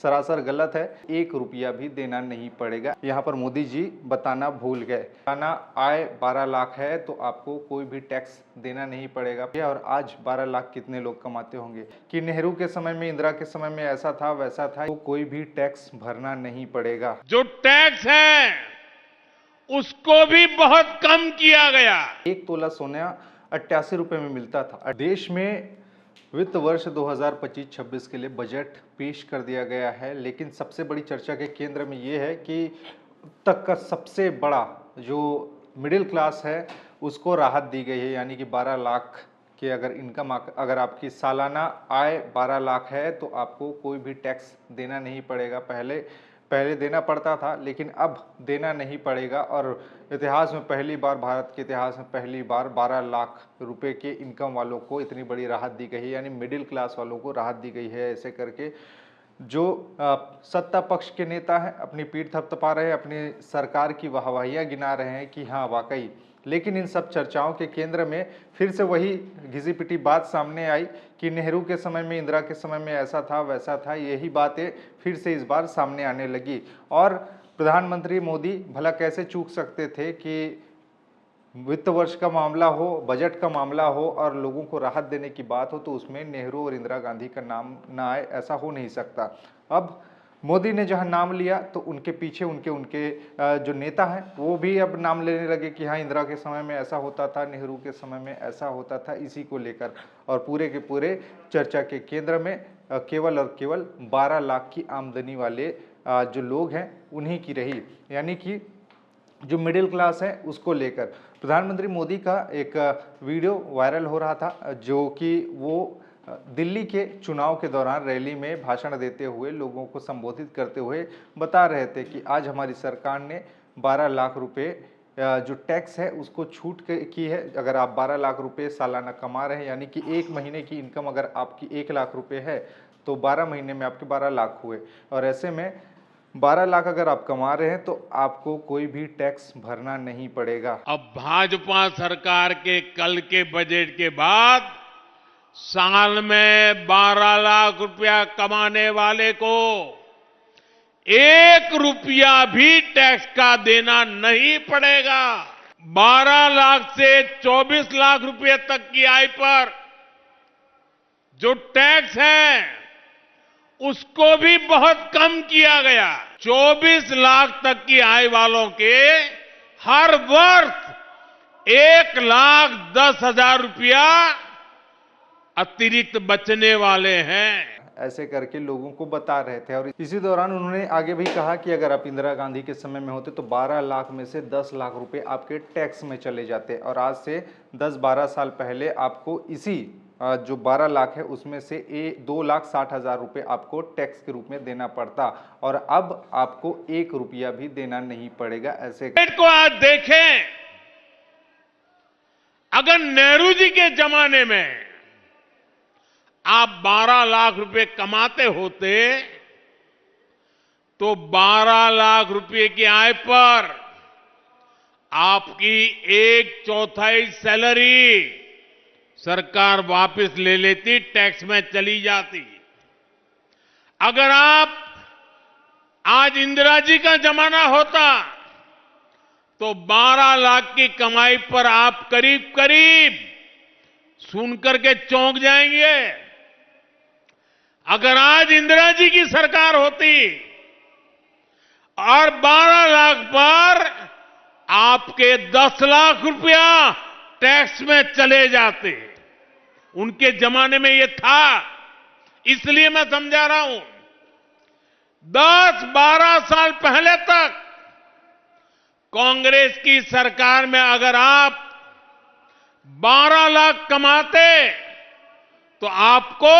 सरासर गलत है। 1 रुपया भी देना नहीं पड़ेगा। यहाँ पर मोदी जी बताना भूल गए। सालाना आय 12 लाख है तो आपको कोई भी टैक्स देना नहीं पड़ेगा। और आज 12 लाख कितने लोग कमाते होंगे कि नेहरू के समय में, इंदिरा के समय में ऐसा था वैसा था, तो कोई भी टैक्स भरना नहीं पड़ेगा। जो टैक्स है उसको भी बहुत कम किया गया। 1 तोला सोना 88 रुपए में मिलता था। देश में वित्त वर्ष 2025-26 के लिए बजट पेश कर दिया गया है, लेकिन सबसे बड़ी चर्चा के केंद्र में ये है कि अब तक का सबसे बड़ा जो मिडिल क्लास है उसको राहत दी गई है। यानी कि 12 लाख के अगर इनकम, अगर आपकी सालाना आय 12 लाख है तो आपको कोई भी टैक्स देना नहीं पड़ेगा। पहले देना पड़ता था, लेकिन अब देना नहीं पड़ेगा। और इतिहास में पहली बार, भारत के इतिहास में पहली बार 12 लाख रुपए के इनकम वालों को इतनी बड़ी राहत दी गई है, यानी मिडिल क्लास वालों को राहत दी गई है। ऐसे करके जो सत्ता पक्ष के नेता हैं अपनी पीठ थपथपा रहे हैं, अपनी सरकार की वाहवाहियाँ गिना रहे हैं कि हाँ वाकई। लेकिन इन सब चर्चाओं के केंद्र में फिर से वही घिसी पिटी बात सामने आई कि नेहरू के समय में, इंदिरा के समय में ऐसा था वैसा था। यही बातें फिर से इस बार सामने आने लगी। और प्रधानमंत्री मोदी भला कैसे चूक सकते थे कि वित्त वर्ष का मामला हो, बजट का मामला हो और लोगों को राहत देने की बात हो तो उसमें नेहरू और इंदिरा गांधी का नाम ना आए, ऐसा हो नहीं सकता। अब मोदी ने जहां नाम लिया तो उनके पीछे उनके जो नेता हैं वो भी अब नाम लेने लगे कि हाँ इंदिरा के समय में ऐसा होता था, नेहरू के समय में ऐसा होता था, इसी को लेकर। और पूरे के पूरे चर्चा के केंद्र में केवल और केवल 12 लाख की आमदनी वाले जो लोग हैं उन्हीं की रही, यानी कि जो मिडिल क्लास है उसको लेकर। प्रधानमंत्री मोदी का एक वीडियो वायरल हो रहा था, जो कि वो दिल्ली के चुनाव के दौरान रैली में भाषण देते हुए, लोगों को संबोधित करते हुए बता रहे थे कि आज हमारी सरकार ने 12 लाख रुपए जो टैक्स है उसको छूट की है। अगर आप 12 लाख रुपए सालाना कमा रहे हैं, यानी कि एक महीने की इनकम अगर आपकी 1 लाख रुपए है तो 12 महीने में आपके 12 लाख हुए। और ऐसे में 12 लाख अगर आप कमा रहे हैं तो आपको कोई भी टैक्स भरना नहीं पड़ेगा। अब भाजपा सरकार के कल के बजट के बाद साल में 12 लाख रुपया कमाने वाले को 1 रुपया भी टैक्स का देना नहीं पड़ेगा। 12 लाख से 24 लाख रुपए तक की आय पर जो टैक्स है उसको भी बहुत कम किया गया। 24 लाख तक की आय वालों के हर वर्ष 1,10,000 रुपया अतिरिक्त बचने वाले हैं। ऐसे करके लोगों को बता रहे थे। और इसी दौरान उन्होंने आगे भी कहा कि अगर आप इंदिरा गांधी के समय में होते तो 12 लाख में से 10 लाख रुपए आपके टैक्स में चले जाते, और आज से 10-12 साल पहले आपको इसी जो 12 लाख है उसमें से 2,60,000 रुपए आपको टैक्स के रूप में देना पड़ता, और अब आपको 1 रुपया भी देना नहीं पड़ेगा। ऐसे को आज देखें, अगर नेहरू जी के जमाने में आप 12 लाख रुपए कमाते होते तो 12 लाख रुपए की आय पर आपकी 1/4 सैलरी सरकार वापस ले लेती, टैक्स में चली जाती। अगर आप आज इंदिरा जी का जमाना होता तो 12 लाख की कमाई पर आप करीब करीब सुनकर के चौंक जाएंगे। अगर आज इंदिरा जी की सरकार होती और 12 लाख पर आपके 10 लाख रुपया टैक्स में चले जाते, उनके जमाने में ये था, इसलिए मैं समझा रहा हूं। 10-12 साल पहले तक कांग्रेस की सरकार में अगर आप 12 लाख कमाते तो आपको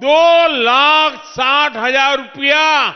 2,60,000 रुपया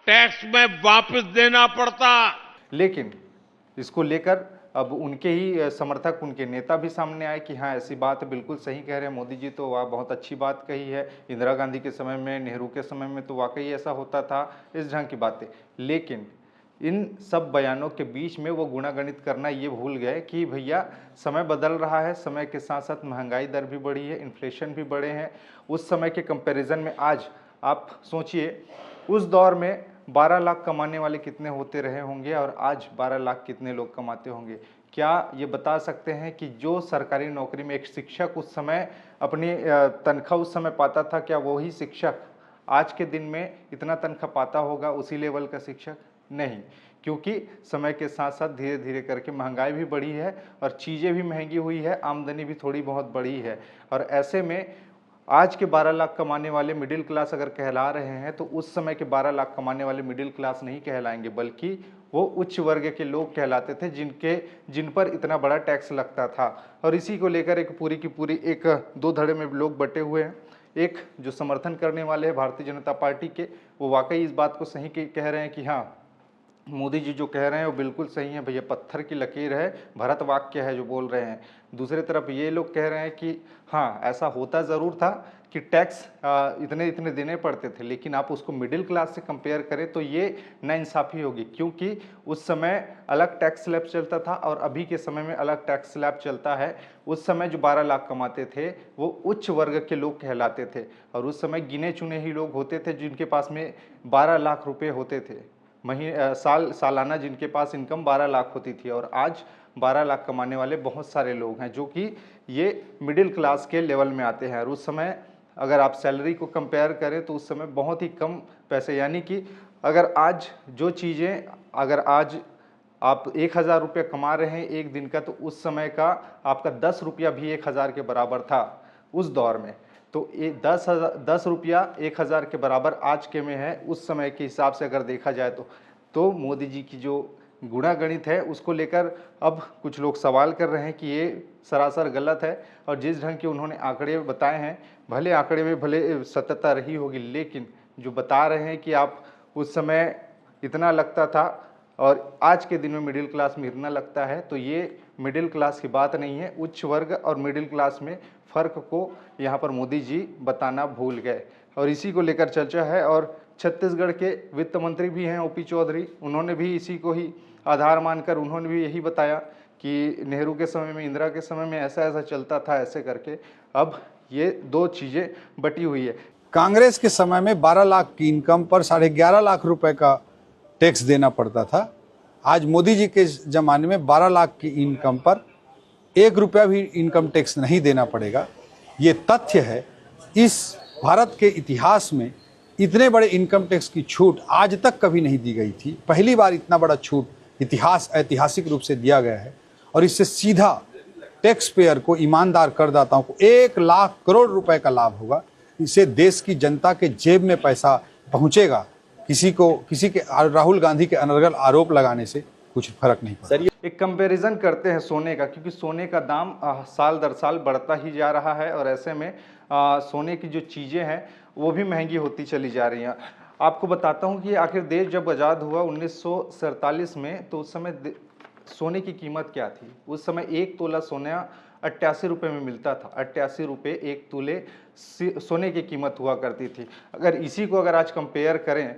टैक्स में वापस देना पड़ता। लेकिन इसको लेकर अब उनके ही समर्थक, उनके नेता भी सामने आए कि हाँ ऐसी बात है, बिल्कुल सही कह रहे हैं मोदी जी, तो वह बहुत अच्छी बात कही है। इंदिरा गांधी के समय में, नेहरू के समय में तो वाकई ऐसा होता था, इस ढंग की बातें। लेकिन इन सब बयानों के बीच में वो गुणागणित करना ये भूल गए कि भैया समय बदल रहा है, समय के साथ साथ महंगाई दर भी बढ़ी है, इन्फ्लेशन भी बढ़े हैं। उस समय के कंपैरिजन में आज आप सोचिए उस दौर में 12 लाख कमाने वाले कितने होते रहे होंगे और आज 12 लाख कितने लोग कमाते होंगे। क्या ये बता सकते हैं कि जो सरकारी नौकरी में एक शिक्षक उस समय अपनी तनख्वाह उस समय पाता था, क्या वही शिक्षक आज के दिन में इतना तनख्वाह पाता होगा, उसी लेवल का शिक्षक? नहीं, क्योंकि समय के साथ साथ धीरे धीरे करके महंगाई भी बढ़ी है और चीज़ें भी महंगी हुई है, आमदनी भी थोड़ी बहुत बढ़ी है। और ऐसे में आज के 12 लाख कमाने वाले मिडिल क्लास अगर कहला रहे हैं तो उस समय के 12 लाख कमाने वाले मिडिल क्लास नहीं कहलाएंगे, बल्कि वो उच्च वर्ग के लोग कहलाते थे जिन पर इतना बड़ा टैक्स लगता था। और इसी को लेकर एक पूरी की पूरी एक दो धड़े में लोग बटे हुए हैं। एक जो समर्थन करने वाले हैं भारतीय जनता पार्टी के, वो वाकई इस बात को सही कह रहे हैं कि हाँ, मोदी जी जो कह रहे हैं वो बिल्कुल सही है भैया, पत्थर की लकीर है, भरत वाक्य है जो बोल रहे हैं। दूसरी तरफ ये लोग कह रहे हैं कि हाँ, ऐसा होता ज़रूर था कि टैक्स इतने इतने देने पड़ते थे, लेकिन आप उसको मिडिल क्लास से कंपेयर करें तो ये नाइंसाफ़ी होगी, क्योंकि उस समय अलग टैक्स स्लैब चलता था और अभी के समय में अलग टैक्स स्लैब चलता है। उस समय जो 12 लाख कमाते थे वो उच्च वर्ग के लोग कहलाते थे और उस समय गिने चुने ही लोग होते थे जिनके पास में 12 लाख रुपये होते थे। सालाना जिनके पास इनकम 12 लाख होती थी, और आज 12 लाख कमाने वाले बहुत सारे लोग हैं जो कि ये मिडिल क्लास के लेवल में आते हैं। और उस समय अगर आप सैलरी को कंपेयर करें तो उस समय बहुत ही कम पैसे, यानी कि अगर आज जो चीज़ें, अगर आज आप 1000 रुपये कमा रहे हैं एक दिन का, तो उस समय का आपका 10 रुपया भी 1000 के बराबर था उस दौर में। तो ये 10 रुपया 1000 के बराबर आज के में है उस समय के हिसाब से अगर देखा जाए तो मोदी जी की जो गुणागणित है उसको लेकर अब कुछ लोग सवाल कर रहे हैं कि ये सरासर गलत है। और जिस ढंग के उन्होंने आंकड़े बताए हैं, भले आंकड़े में भले सत्यता रही होगी, लेकिन जो बता रहे हैं कि आप उस समय इतना लगता था और आज के दिन में मिडिल क्लास में इतना लगता है, तो ये मिडिल क्लास की बात नहीं है। उच्च वर्ग और मिडिल क्लास में फ़र्क को यहाँ पर मोदी जी बताना भूल गए और इसी को लेकर चर्चा है। और छत्तीसगढ़ के वित्त मंत्री भी हैं ओपी चौधरी, उन्होंने भी इसी को ही आधार मानकर उन्होंने भी यही बताया कि नेहरू के समय में, इंदिरा के समय में ऐसा ऐसा चलता था, ऐसे करके अब ये दो चीज़ें बटी हुई है। कांग्रेस के समय में 12 लाख की इनकम पर 11.5 लाख रुपए का टैक्स देना पड़ता था। आज मोदी जी के ज़माने में 12 लाख की इनकम पर 1 रुपया भी इनकम टैक्स नहीं देना पड़ेगा। ये तथ्य है। इस भारत के इतिहास में इतने बड़े इनकम टैक्स की छूट आज तक कभी नहीं दी गई थी। पहली बार इतना बड़ा छूट ऐतिहासिक रूप से दिया गया है और इससे सीधा टैक्स पेयर को, ईमानदार करदाताओं को 1 लाख करोड़ रुपए का लाभ होगा। इससे देश की जनता के जेब में पैसा पहुंचेगा। किसी के राहुल गांधी के अनर्गल आरोप लगाने से कुछ फर्क नहीं पड़ता। एक कंपैरिजन करते हैं सोने का, क्योंकि सोने का दाम साल दर साल बढ़ता ही जा रहा है और ऐसे में सोने की जो चीज़ें हैं वो भी महंगी होती चली जा रही हैं। आपको बताता हूँ कि आखिर देश जब आज़ाद हुआ 1947 में, तो उस समय सोने की कीमत क्या थी? उस समय 1 तोला सोना 88 रुपये में मिलता था। 88 रुपये 1 तोले सोने की कीमत हुआ करती थी। अगर इसी को अगर आज कंपेयर करें,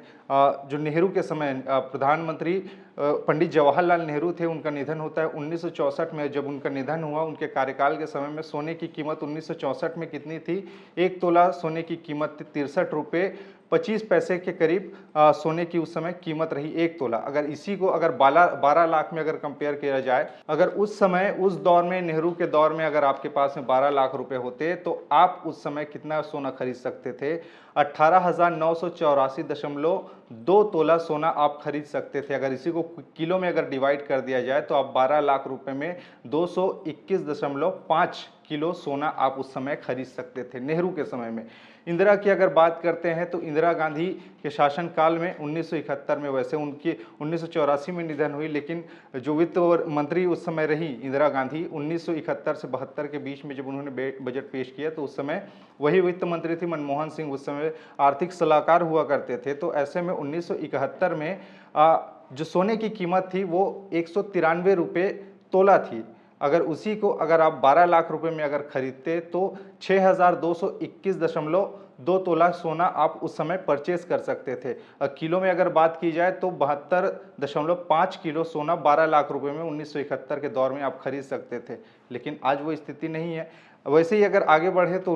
जो नेहरू के समय प्रधानमंत्री पंडित जवाहरलाल नेहरू थे, उनका निधन होता है 1964 में। जब उनका निधन हुआ, उनके कार्यकाल के समय में सोने की कीमत 1964 में कितनी थी? 1 तोला सोने की कीमत थी 63 रुपये 25 पैसे के करीब सोने की उस समय कीमत रही 1 तोला। अगर इसी को अगर 12 लाख में अगर कंपेयर किया जाए, अगर उस समय उस दौर में, नेहरू के दौर में, अगर आपके पास में 12 लाख रुपए होते तो आप उस समय कितना सोना खरीद सकते थे? 18,984.2 तोला सोना आप खरीद सकते थे। अगर इसी को किलो में अगर डिवाइड कर दिया जाए तो आप 12 लाख रुपए में 221.5 किलो सोना आप उस समय खरीद सकते थे, नेहरू के समय में। इंदिरा की अगर बात करते हैं तो इंदिरा गांधी के शासनकाल में 1971 में, वैसे उनकी 1984 में निधन हुई, लेकिन जो वित्त मंत्री उस समय रही इंदिरा गांधी 1971 से 72 के बीच में, जब उन्होंने बजट पेश किया तो उस समय वही वित्त मंत्री थी। मनमोहन सिंह उस समय आर्थिक सलाहकार हुआ करते थे। तो ऐसे में 1971 में जो सोने की कीमत थी वो 193 रुपये तोला थी। अगर उसी को अगर आप 12 लाख रुपए में अगर खरीदते तो 6,221.2 तोला सोना आप उस समय परचेज कर सकते थे। किलो में अगर बात की जाए तो 72.5 किलो सोना 12 लाख रुपए में 1971 के दौर में आप खरीद सकते थे, लेकिन आज वो स्थिति नहीं है। वैसे ही अगर आगे बढ़े तो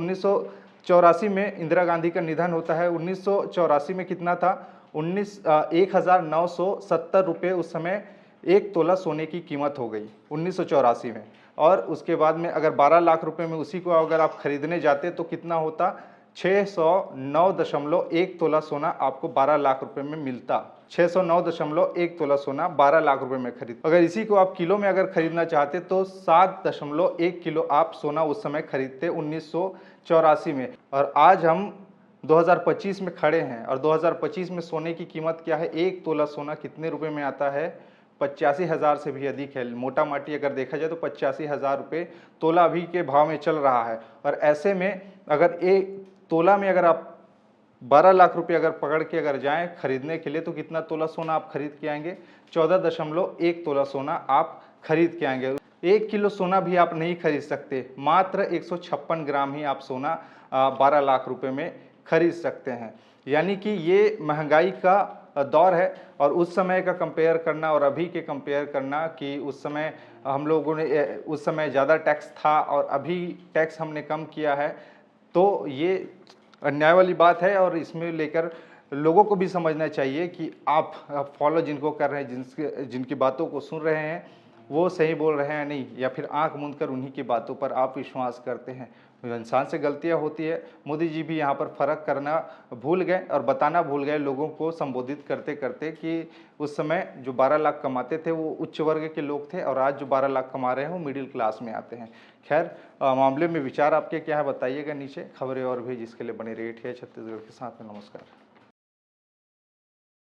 1984 में इंदिरा गांधी का निधन होता है। 1984 में कितना था? 1970 रुपये उस समय 1 तोला सोने की कीमत हो गई 1984 में। और उसके बाद में अगर 12 लाख रुपए में उसी को अगर आप खरीदने जाते तो कितना होता? 609.1 तोला सोना आपको 12 लाख रुपए में मिलता। 609.1 तोला सोना 12 लाख रुपए में खरीद। अगर इसी को आप किलो में अगर खरीदना चाहते तो 7.1 किलो आप सोना उस समय खरीदते 1984 में। और आज हम 2025 में खड़े हैं और 2025 में सोने की कीमत क्या है? 1 तोला सोना कितने रुपए में आता है? 85,000 से भी अधिक है। मोटा माटी अगर देखा जाए तो 85,000 रुपये तोला अभी के भाव में चल रहा है। और ऐसे में अगर एक तोला में अगर आप 12 लाख रुपए अगर पकड़ के अगर जाएं खरीदने के लिए तो कितना तोला सोना आप खरीद के आएंगे? 14.1 तोला सोना आप खरीद के आएंगे। 1 किलो सोना भी आप नहीं खरीद सकते, मात्र 156 ग्राम ही आप सोना 12 लाख रुपए में खरीद सकते हैं। यानी कि ये महंगाई का दौर है। और उस समय का कंपेयर करना और अभी के कंपेयर करना कि उस समय हम लोगों ने उस समय ज़्यादा टैक्स था और अभी टैक्स हमने कम किया है, तो ये अन्याय वाली बात है। और इसमें लेकर लोगों को भी समझना चाहिए कि आप फॉलो जिनको कर रहे हैं, जिनकी बातों को सुन रहे हैं, वो सही बोल रहे हैं नहीं, या फिर आंख मूंद कर उन्हीं की बातों पर आप विश्वास करते हैं। इंसान से गलतियां होती है। मोदी जी भी यहाँ पर फ़र्क करना भूल गए और बताना भूल गए लोगों को संबोधित करते करते कि उस समय जो 12 लाख कमाते थे वो उच्च वर्ग के लोग थे और आज जो 12 लाख कमा रहे हैं वो मिडिल क्लास में आते हैं। खैर, मामले में विचार आपके क्या है बताइएगा नीचे। खबरें और भी जिसके लिए बने रहिए छत्तीसगढ़ के साथ में। नमस्कार।